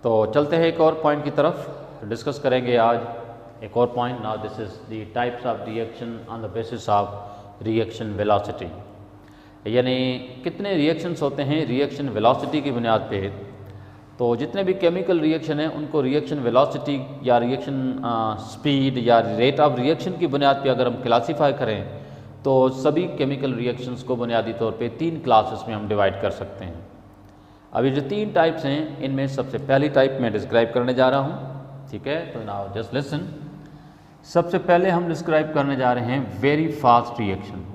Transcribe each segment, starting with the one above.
तो चलते हैं एक और पॉइंट की तरफ, डिस्कस करेंगे आज एक और point. Now this is the types of reaction on the basis of reaction velocity, यानी कितने रिएक्शंस होते हैं रिएक्शन वेलोसिटी की बुनियाद पे। तो जितने भी केमिकल रिएक्शन हैं उनको रिएक्शन वेलोसिटी या रिएक्शन स्पीड या रेट ऑफ रिएक्शन की बुनियाद पे अगर हम क्लासीफाई करें तो सभी केमिकल रिएक्शंस को बुनियादी तौर पे 3 क्लासेस में हम डिवाइड कर सकते हैं। अभी जो 3 टाइप्स हैं इनमें सबसे पहली टाइप मैं डिस्क्राइब करने जा रहा हूँ, ठीक है। तो नाउ जस्ट लिसन। सबसे पहले हम डिस्क्राइब करने जा रहे हैं very fast reaction,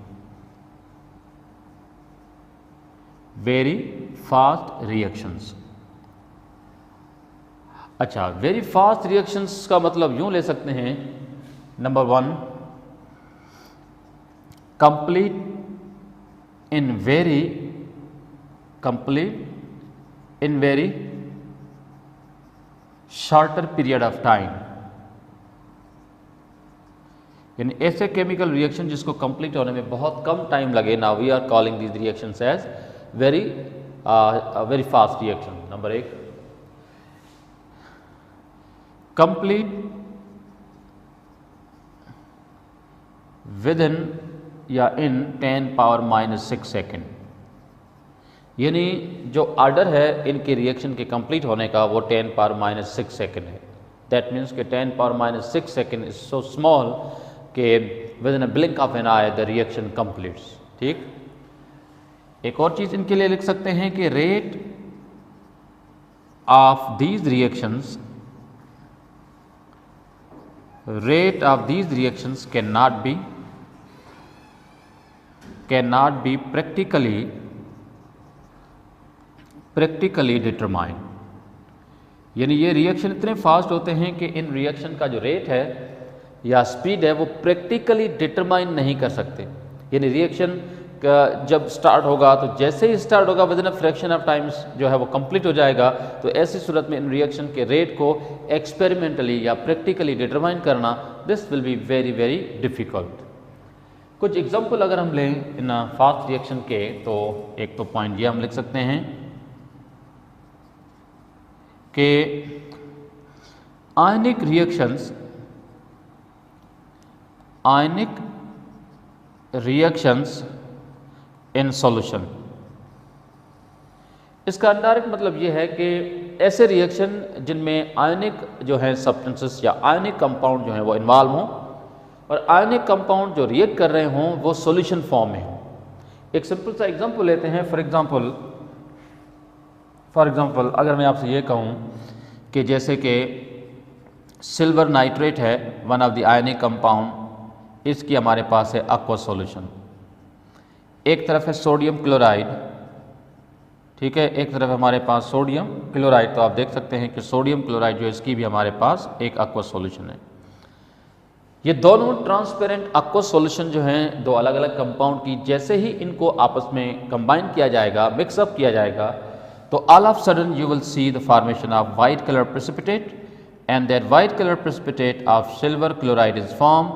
very fast reactions. अच्छा, वेरी फास्ट रिएक्शंस का मतलब यूं ले सकते हैं, number 1 complete in very shorter period of time, यानी ऐसे केमिकल रिएक्शन जिसको कंप्लीट होने में बहुत कम टाइम लगे। Now we are calling these reactions as very fast reaction. Number 1 complete within या इन 10⁻⁻⁶ सेकेंड, यानी जो ऑर्डर है इनके रिएक्शन के कंप्लीट होने का वो 10⁻⁻⁶ सेकेंड है। दैट मीन्स के 10⁻⁻⁶ सेकेंड इज सो स्मॉल के within a blink of an eye the reaction completes. ठीक, एक और चीज इनके लिए लिख सकते हैं कि rate of these reactions cannot be practically determined, यानी ये रिएक्शन इतने फास्ट होते हैं कि इन रिएक्शन का जो रेट है या स्पीड है वो प्रैक्टिकली डिटरमाइन नहीं कर सकते। यानी रिएक्शन जब स्टार्ट होगा तो जैसे ही स्टार्ट होगा with in a fraction of times जो है वो कंप्लीट हो जाएगा। तो ऐसी सूरत में इन रिएक्शन के रेट को एक्सपेरिमेंटली या प्रैक्टिकली डिटरमाइन करना this will be very very difficult. कुछ एग्जांपल अगर हम लें इन फास्ट रिएक्शन के, तो एक तो पॉइंट ये हम लिख सकते हैं कि आयनिक रिएक्शंस इन सॉल्यूशन। इसका इनडायरेक्ट मतलब ये है कि ऐसे रिएक्शन जिनमें आयनिक जो है सब्सटेंसेस या आयनिक कंपाउंड जो है वो इन्वॉल्व हों और आयनिक कंपाउंड जो रिएक्ट कर रहे हों वो सॉल्यूशन फॉर्म में हो। एक सिंपल सा एग्जांपल लेते हैं। फॉर एग्जांपल अगर मैं आपसे ये कहूँ कि जैसे कि सिल्वर नाइट्रेट है one of the ionic compound, इसकी हमारे पास है aqueous सॉल्यूशन। एक तरफ है सोडियम क्लोराइड, ठीक है, एक तरफ हमारे पास सोडियम क्लोराइड। तो आप देख सकते हैं कि सोडियम क्लोराइड जो है इसकी भी हमारे पास एक aqueous सॉल्यूशन है। ये दोनों ट्रांसपेरेंट aqueous सॉल्यूशन जो हैं दो अलग अलग कंपाउंड की, जैसे ही इनको आपस में कंबाइन किया जाएगा, मिक्सअप किया जाएगा, तो all of sudden you will see the formation of white colour precipitate and that white colour precipitate of silver chloride is form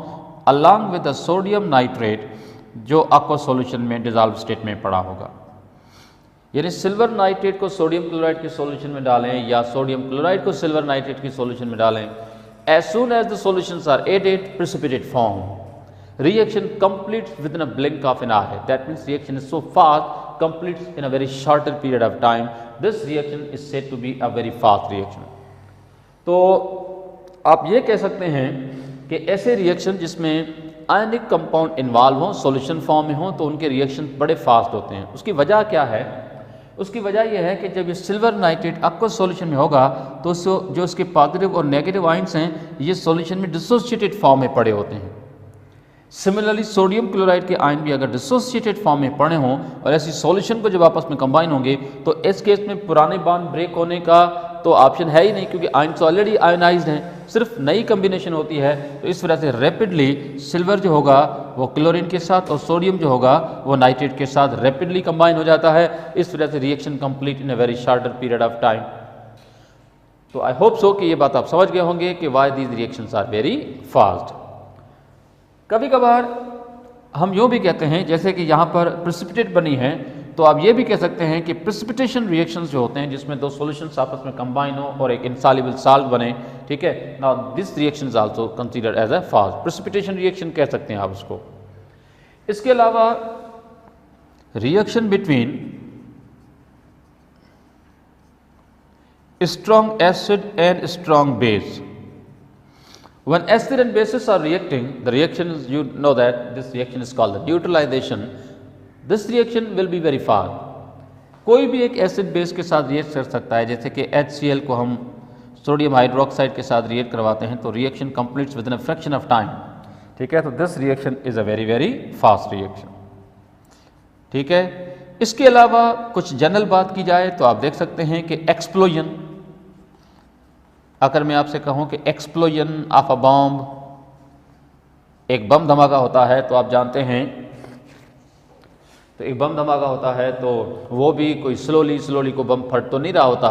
along with the sodium nitrate जो aqueous सॉल्यूशन में dissolve state में पड़ा होगा। यानी silver nitrate को sodium chloride के solution में डालें या सोडियम क्लोराइड को सिल्वर नाइट्रेट के सॉल्यूशन में डालें, as soon as the solutions are added, precipitate form. Reaction completes within a blink of an eye. That means reaction is so fast, completes in a very shorter period of time. This reaction is said to be a very fast reaction. तो आप ये कह सकते हैं कि ऐसे reaction जिसमें ionic compound involve हों, सॉल्यूशन फॉर्म में हों, तो उनके रिएक्शन बड़े फास्ट होते हैं। उसकी वजह क्या है? उसकी वजह यह है कि जब ये सिल्वर नाइट्रेट aqueous सॉल्यूशन में होगा तो जो इसके पॉजिटिव और नेगेटिव आयंस हैं ये सॉल्यूशन में डिसोसिएटेड फॉर्म में पड़े होते हैं। सिमिलरली सोडियम क्लोराइड के आयन भी अगर डिसोसिएटेड फॉर्म में पड़े हों और ऐसी सॉल्यूशन को जब आपस में कंबाइन होंगे तो इस केस में पुराने बॉन्ड ब्रेक होने का तो ऑप्शन है ही नहीं, क्योंकि आयंस ऑलरेडी आयनाइज्ड हैं, सिर्फ नई कम्बिनेशन होती है। तो इस वजह से रैपिडली सिल्वर जो होगा वो क्लोरीन के साथ और सोडियम जो होगा वो नाइट्रेट के साथ रैपिडली कंबाइन हो जाता है। इस वजह से reaction complete in a very shorter period of time. तो आई होप सो कि ये बात आप समझ गए होंगे कि why these reactions are very fast. कभी कभार हम यूँ भी कहते हैं जैसे कि यहाँ पर प्रेसिपिटेट बनी है तो आप ये भी कह सकते हैं कि प्रेसिपिटेशन रिएक्शंस जो होते हैं जिसमें दो सॉल्यूशंस आपस में कंबाइन हो और एक इनसॉल्युबल साल्ट बने, ठीक है, now this reaction is also considered as a fast precipitation reaction कह सकते हैं आप उसको। इसके अलावा reaction between strong acid and strong base. When acid and bases are reacting, the reaction is, you know that this reaction is called the neutralization. This reaction will be very fast. कोई भी एक acid base के साथ react कर सकता है, जैसे कि HCl को हम सोडियम हाइड्रोक्साइड के साथ रिएक्ट करवाते हैं तो reaction completes with in a fraction of time, ठीक है। तो this reaction is a very very fast reaction, ठीक है। इसके अलावा कुछ जनरल बात की जाए तो आप देख सकते हैं कि एक्सप्लोजन, अगर मैं आपसे कहूं कि एक्सप्लोजन ऑफ अ बॉम्ब, एक बम धमाका होता है तो आप जानते हैं, तो एक बम धमाका होता है तो वो भी कोई स्लोली को बम फट तो नहीं रहा होता,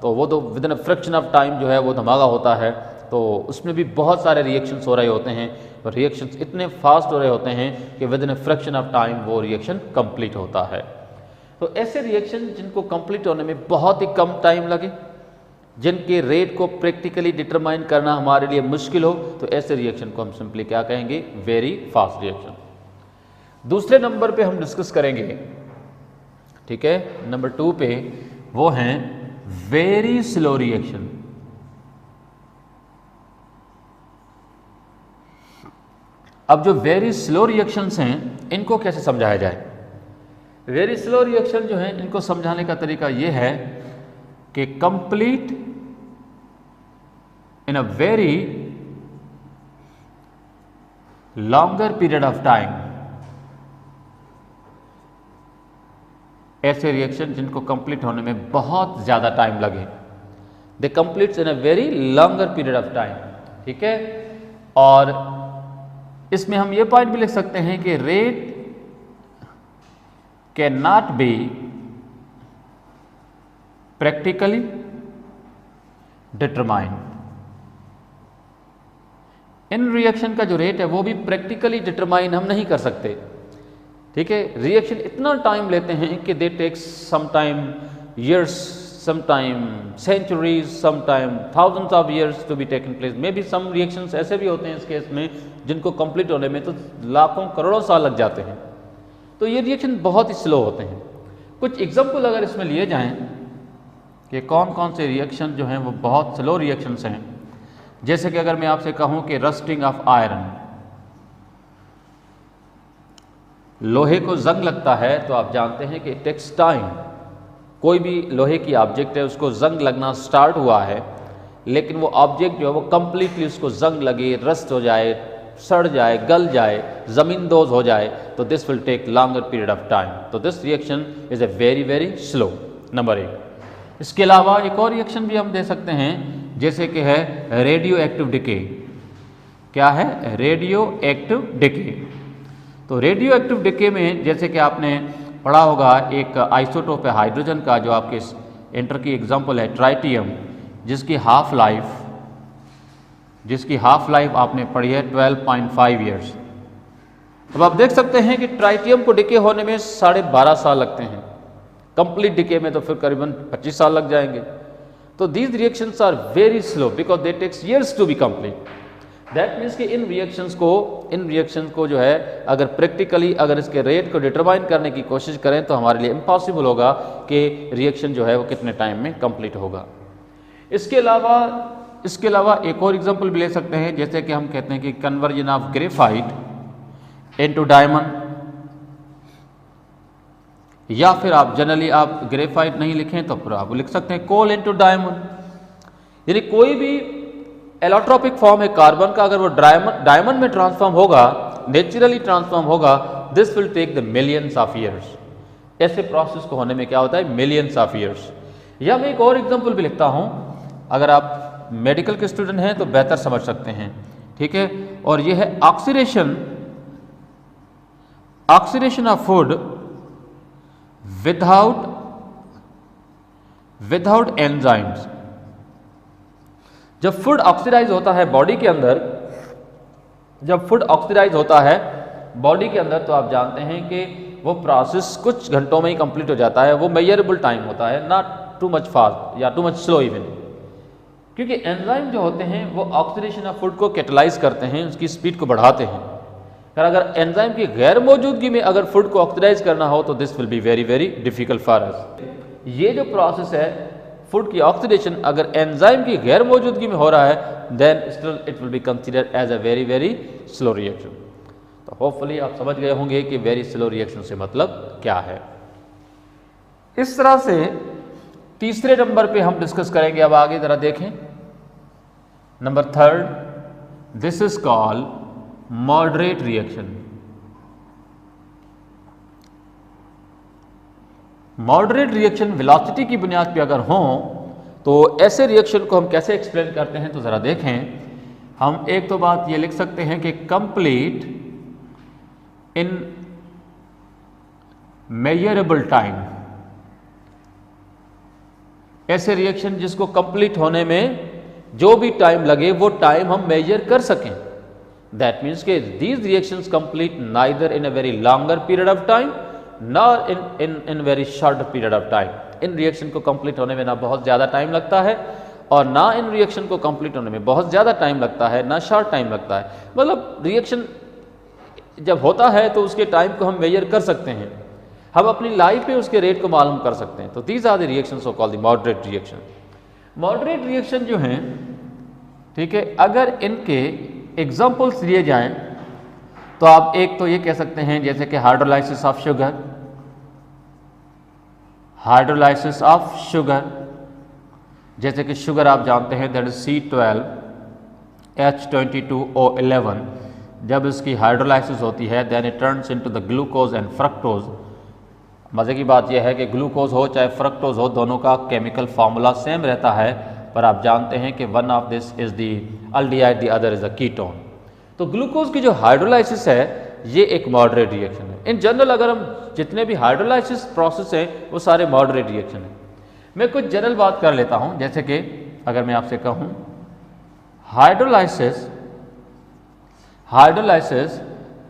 तो वो तो with in a fraction of time जो है वो धमाका होता है, तो उसमें भी बहुत सारे रिएक्शंस हो रहे होते हैं और रिएक्शंस इतने फास्ट हो रहे होते हैं कि with in a fraction of time वो रिएक्शन कंप्लीट होता है। तो ऐसे रिएक्शन जिनको कंप्लीट होने में बहुत ही कम टाइम लगे, जिनके रेट को प्रैक्टिकली डिटरमाइन करना हमारे लिए मुश्किल हो, तो ऐसे रिएक्शन को हम सिंपली क्या कहेंगे, वेरी फास्ट रिएक्शन। दूसरे नंबर पे हम डिस्कस करेंगे, ठीक है, नंबर 2 पे, वो हैं वेरी स्लो रिएक्शन। अब जो वेरी स्लो रिएक्शंस हैं इनको कैसे समझाया जाए। वेरी स्लो रिएक्शन जो है इनको समझाने का तरीका ये है कि complete in a very longer period of time. ऐसे रिएक्शन जिनको कंप्लीट होने में बहुत ज्यादा टाइम लगे, they completes in a very longer period of time, ठीक है। और इसमें हम ये पॉइंट भी लिख सकते हैं कि rate can not be practically determined. In reaction का जो रेट है वो भी प्रैक्टिकली डिटरमाइन हम नहीं कर सकते, ठीक है। रिएक्शन इतना टाइम लेते हैं कि they takes some time years, sometime centuries, sometime thousands of years to be taken place. May be some reactions ऐसे भी होते हैं इस केस में जिनको कंप्लीट होने में तो लाखों करोड़ों साल लग जाते हैं। तो ये रिएक्शन बहुत ही स्लो होते हैं। कुछ एग्जाम्पल अगर इसमें लिए जाएं कि कौन कौन से रिएक्शन जो हैं वो बहुत स्लो रिएक्शंस हैं, जैसे कि अगर मैं आपसे कहूं कि रस्टिंग ऑफ आयरन, लोहे को जंग लगता है तो आप जानते हैं कि इट टेक्स टाइम। कोई भी लोहे की ऑब्जेक्ट है उसको जंग लगना स्टार्ट हुआ है, लेकिन वो ऑब्जेक्ट जो है वो कंप्लीटली उसको जंग लगे, रस्ट हो जाए, सड़ जाए, गल जाए, ज़मींदोज़ हो जाए, तो this will take longer period of time. तो this reaction is a very very slow, number 1। इसके अलावा एक और रिएक्शन भी हम दे सकते हैं, जैसे कि है रेडियो एक्टिव डिके। क्या है? Radio active decay. तो रेडियो एक्टिव डिके में जैसे कि आपने पढ़ा होगा, एक आइसोटोप है हाइड्रोजन का जो आपके इंटर की एग्जाम्पल है ट्राइटियम, जिसकी हाफ लाइफ आपने पढ़ी है 12.5 ईयर्स। अब आप देख सकते हैं कि ट्राइटियम को डिके होने में 12.5 साल लगते हैं, कंप्लीट डिके में तो फिर करीबन 25 साल लग जाएंगे। तो these reactions are very slow because they takes years to be complete. That means कि इन रिएक्शंस को जो है अगर प्रैक्टिकली अगर इसके रेट को डिटरमाइन करने की कोशिश करें तो हमारे लिए इम्पॉसिबल होगा कि रिएक्शन जो है वो कितने टाइम में कंप्लीट होगा। इसके अलावा एक और एग्जांपल भी ले सकते हैं, जैसे कि हम कहते हैं कि conversion of graphite into diamond, या फिर आप जनरली आप ग्रेफाइट नहीं लिखें तो फिर आप लिख सकते हैं कोल इनटू डायमंड। यानी कोई भी एलोट्रोपिक फॉर्म है कार्बन का, अगर वो डायमंड में ट्रांसफॉर्म होगा, नेचुरली ट्रांसफॉर्म होगा, this will take the millions of years. ऐसे प्रोसेस को होने में क्या होता है? Millions of years. या मैं एक और एग्जांपल भी लिखता हूं, अगर आप मेडिकल के स्टूडेंट हैं तो बेहतर समझ सकते हैं, ठीक है। और यह है oxidation of food without enzymes. जब फूड ऑक्सीडाइज होता है बॉडी के अंदर, तो आप जानते हैं कि वो प्रोसेस कुछ घंटों में ही कंप्लीट हो जाता है, वो मेजरेबल टाइम होता है, नॉट टू मच फास्ट या टू मच स्लो इवन। क्योंकि एंजाइम जो होते हैं वो ऑक्सीडेशन ऑफ फूड को कैटलाइज करते हैं, उसकी स्पीड को बढ़ाते हैं। अगर एंजाइम की गैर मौजूदगी में अगर फूड को ऑक्सीडाइज करना हो तो this will be very very difficult for us. ये जो प्रोसेस है फूड की ऑक्सीडेशन अगर एंजाइम की गैर मौजूदगी में हो रहा है then still it will be considered as a very very slow reaction. तो होपफुली आप समझ गए होंगे कि वेरी स्लो रिएक्शन से मतलब क्या है। इस तरह से तीसरे नंबर पे हम डिस्कस करेंगे। अब आगे जरा देखें, number third, this is called moderate reaction. Moderate reaction velocity की बुनियाद पे अगर हों तो ऐसे रिएक्शन को हम कैसे एक्सप्लेन करते हैं, तो ज़रा देखें। हम एक तो बात ये लिख सकते हैं कि कंप्लीट इन मेजरेबल टाइम। ऐसे रिएक्शन जिसको कंप्लीट होने में जो भी टाइम लगे वो टाइम हम मेजर कर सकें। दैट मीन्स के these reactions complete neither in a very longer period of time nor in very short period of time. In reaction को कंप्लीट होने में ना बहुत ज़्यादा टाइम लगता है और ना इन रिएक्शन को कंप्लीट होने में बहुत ज़्यादा टाइम लगता है, ना शॉर्ट टाइम लगता है। मतलब रिएक्शन जब होता है तो उसके टाइम को हम मेजर कर सकते हैं, हम अपनी लाइफ में उसके रेट को मालूम कर सकते हैं। तो these are the reactions so called the moderate reaction. Moderate reaction जो हैं, ठीक है, अगर इनके एग्जाम्पल्स दिए जाएं तो आप एक तो ये कह सकते हैं जैसे कि hydrolysis of sugar, hydrolysis of sugar, जैसे कि शुगर आप जानते हैं दैट इज C12H22O11। जब इसकी हाइड्रोलाइसिस होती है then it turns into the glucose and fructose. मज़े की बात यह है कि ग्लूकोज हो चाहे फ्रक्टोज हो दोनों का केमिकल फार्मूला सेम रहता है, पर आप जानते हैं कि one of this is the aldehyde, the other is a ketone. तो ग्लूकोज की जो हाइड्रोलाइसिस है ये एक मॉडरेट रिएक्शन है। इन जनरल अगर हम जितने भी हाइड्रोलाइसिस प्रोसेस हैं वो सारे मॉडरेट रिएक्शन है। मैं कुछ जनरल बात कर लेता हूं, जैसे कि अगर मैं आपसे कहूं हाइड्रोलाइसिस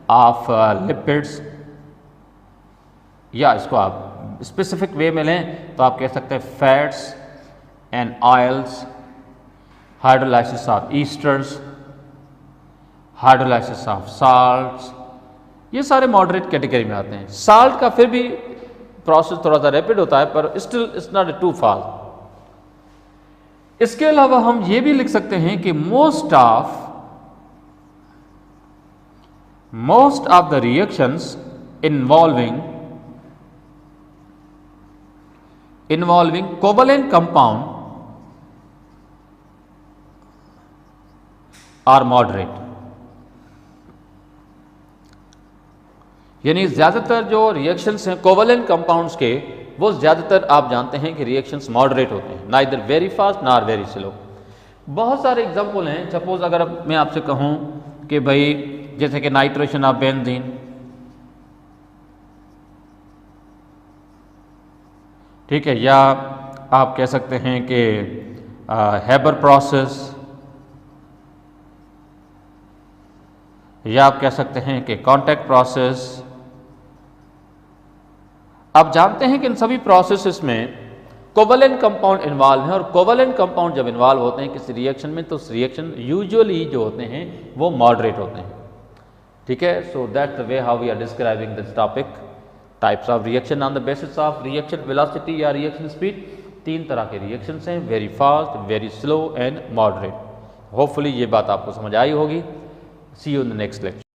ऑफ लिपिड्स, या इसको आप स्पेसिफिक वे में लें तो आप कह सकते हैं fats and oils, hydrolysis of esters, hydrolysis of salts, ये सारे मॉडरेट कैटेगरी में आते हैं। साल्ट का फिर भी प्रोसेस थोड़ा सा रैपिड होता है पर still it's not too fast. इसके अलावा हम ये भी लिख सकते हैं कि most of the reactions involving covalent compound are moderate. यानी ज्यादातर जो रिएक्शंस हैं कोवलेंट कंपाउंड्स के वो ज्यादातर आप जानते हैं कि रिएक्शंस मॉडरेट होते हैं, neither very fast nor very slow. बहुत सारे एग्जांपल हैं। सपोज अगर मैं आपसे कहूं कि भाई जैसे कि नाइट्रेशन ऑफ बेंजीन, ठीक है, या आप कह सकते हैं कि हेबर प्रोसेस, या आप कह सकते हैं कि कांटेक्ट प्रोसेस। आप जानते हैं कि इन सभी प्रोसेसेस में कोवलेंट कंपाउंड इन्वॉल्व है और कोवलेंट कंपाउंड जब इन्वॉल्व होते हैं किसी रिएक्शन में तो रिएक्शन यूजुअली जो होते हैं वो मॉडरेट होते हैं। ठीक है, so that's the way how we are describing this topic, types of reaction on the basis of reaction velocity या रिएक्शन स्पीड। 3 तरह के रिएक्शंस हैं, very fast, very slow and moderate. Hopefully ये बात आपको समझ आई होगी। See you in the next lecture.